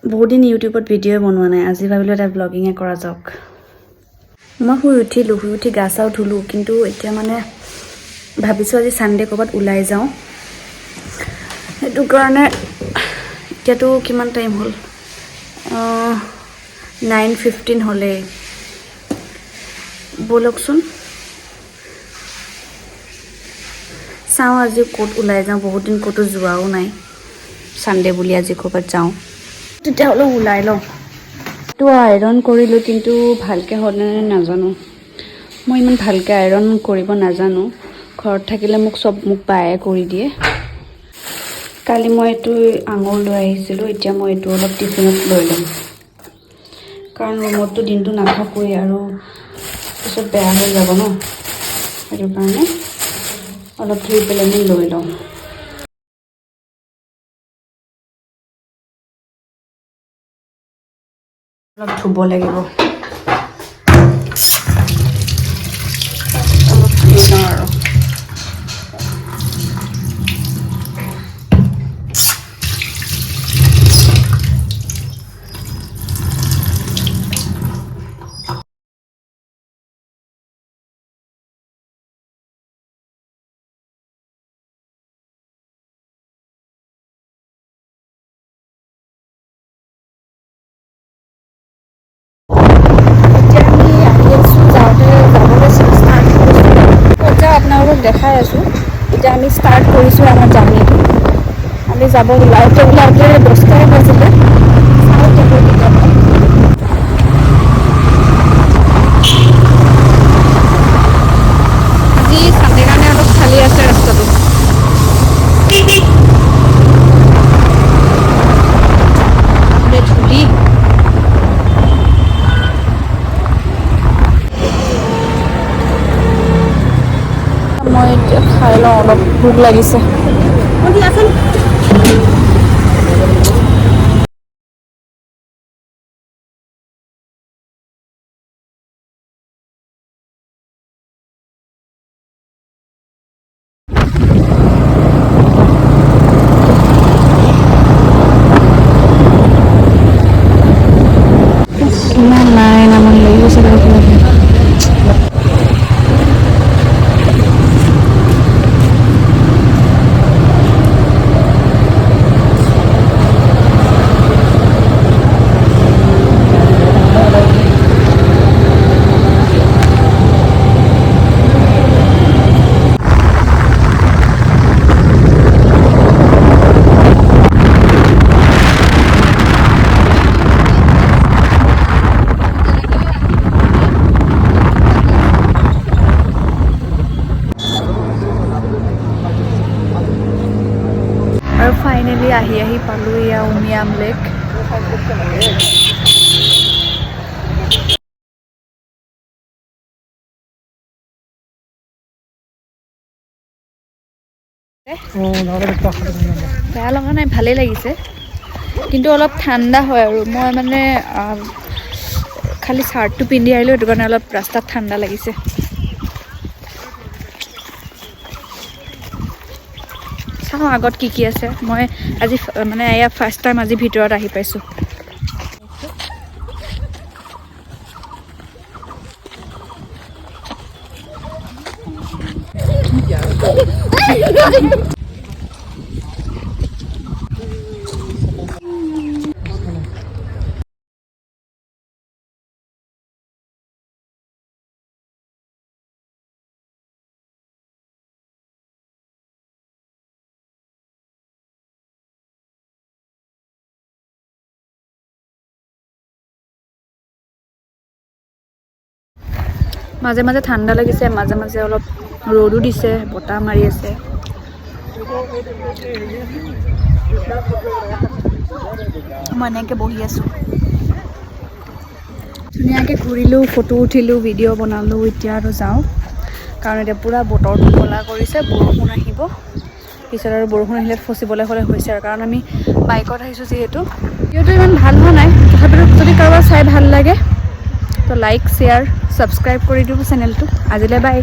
বহুত দিন ইউটিউবত ভিডিঅ' বনোৱা নাই, আজি ভাবিলোঁ এটা ব্লগিঙে কৰা যাওক। মই শুই উঠি গা চাও ধুলোঁ, কিন্তু এতিয়া মানে ভাবিছোঁ আজি ছানডে ক'ৰবাত ওলাই যাওঁ। সেইটো কাৰণে এতিয়াতো কিমান টাইম হ'ল, 9:15 হ'লেই। ব'লকচোন চাওঁ আজি ক'ত ওলাই যাওঁ, বহুত দিন ক'তো যোৱাও নাই। ছানডে বুলি আজি ক'ৰবাত যাওঁ, তেতিয়াহ'লে ওলাই লওঁ। তো আইৰণ কৰিলোঁ, কিন্তু ভালকৈ হ'লনে নাজানো। মই ইমান ভালকৈ আইৰণ কৰিব নাজানো। ঘৰত থাকিলে মোক বায়ে কৰি দিয়ে। কালি মই এইটো আঙুৰ লৈ আহিছিলোঁ, এতিয়া মই এইটো অলপ টিফিনত লৈ ল'ম, কাৰণ ৰুমততো দিনটো নাথাকোৱেই আৰু পিছত বেয়া হৈ যাব ন। সেইটো কাৰণে অলপ ধুই পেলাই মই লৈ লওঁ। অলপ ধুব লাগিব, অলপ ধুই লওঁ আৰু। আপোনালোকক দেখাই আছোঁ, এতিয়া আমি ষ্টাৰ্ট কৰিছোঁ আমাৰ জাৰ্ণিটো। আমি যাব ওলাওঁতে 10টাই বাজিলে। আজি ছানডে কাৰণে অলপ খালী আছে ৰাস্তাটো। ধূলি মই এতিয়া খাই লওঁ, অলপ ভোক লাগিছে। ইমান নাই নামান লাগি গৈছে। আৰু ফাইনেলি আহি পালোঁ এয়া উমিয়াম লেক। বেয়া লগা নাই, ভালেই লাগিছে, কিন্তু অলপ ঠাণ্ডা হয় আৰু মই মানে খালি চাৰ্টটো পিন্ধি আহিলোঁ, সেইটো কাৰণে অলপ ৰাস্তাত ঠাণ্ডা লাগিছে। চাওঁ আগত কি আছে। মই আজি মানে এয়া ফাৰ্ষ্ট টাইম আজি ভিতৰত আহি পাইছোঁ। মাজে মাজে ঠাণ্ডা লাগিছে, মাজে মাজে অলপ ৰ'দো দিছে, বতাহ মাৰি আছে। মই এনেকৈ বহি আছোঁ, ধুনীয়াকৈ ঘূৰিলোঁ, ফটো উঠিলোঁ, ভিডিঅ' বনালোঁ। এতিয়া আৰু যাওঁ, কাৰণ এতিয়া পূৰা বতৰটো ক'লা কৰিছে, বৰষুণ আহিব। পিছত আৰু বৰষুণ আহিলে ফচিবলৈ হ'লে হৈছে আৰু, কাৰণ আমি বাইকত আহিছোঁ যিহেতু। ভিডিঅ'টো ইমান ভাল হোৱা নাই, তথাপিতো যদি কাৰোবাৰ চাই ভাল লাগে তো লাইক, শ্বেয়াৰ, ছাবস্ক্ৰাইব কৰি দিব চেনেলটো। আজিলৈ বাই।